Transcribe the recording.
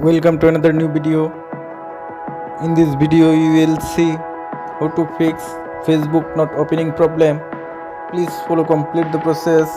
Welcome to another new video. In this video you will see how to fix Facebook not opening problem. Please follow complete the process.